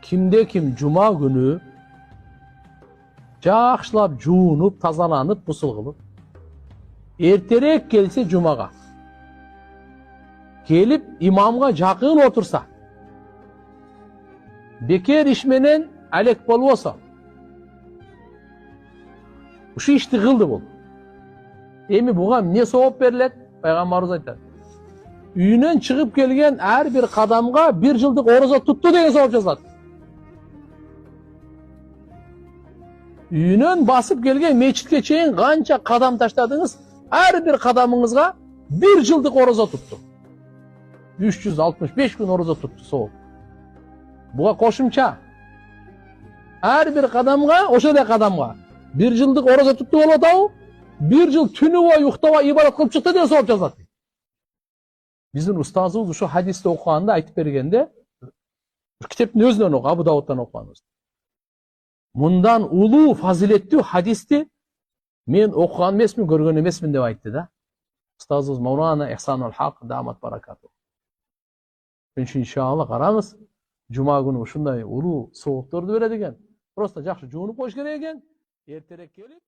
Kimde kim cuma günü жақшылап жуынып, тазаланып, гусул кылып, эртерээк келсе жумага, келип имамга жакын отурса, бекер иш менен алек болбосо, ушу ишти кылды бул. Эми буга эмне сооп берилет? Пайгамбарыбыз айтат. Үйүнөн чыгып келген ар бир кадамга 1 жылдык орозо тутту деген сооп жазылат. Үйүнөн басып келген мечитке чейин канча кадам таштадыңыз, ар бир кадамыңызга 1 жылдык орозо тутту. 365 күн орозо тутту сооп. Буга кошумча ар бир кадамга, ошол эле кадамга 1 жылдык орозо тутту болуп атабы? 1 жыл түнү бою уктабай ибадат кылып чыкты деген сооп жазат. Биздин устазыбыз ушу хадисти окуганда айтып бергенде, китептин өзүнөн окуп, Абу Давудтан окуганбыз. Мындан улуу фазилеттүү хадисти мен окуган эмесмин, көргөн эмесмин деп айтты да. Устазыбыз Маулана Ихсанул Хак дамат баракату. Иншалла караңыз, жума күнү ушундай улуу соопторду берет экен. Просто жакшы жуунуп коюш керек экен. Эртерээк келип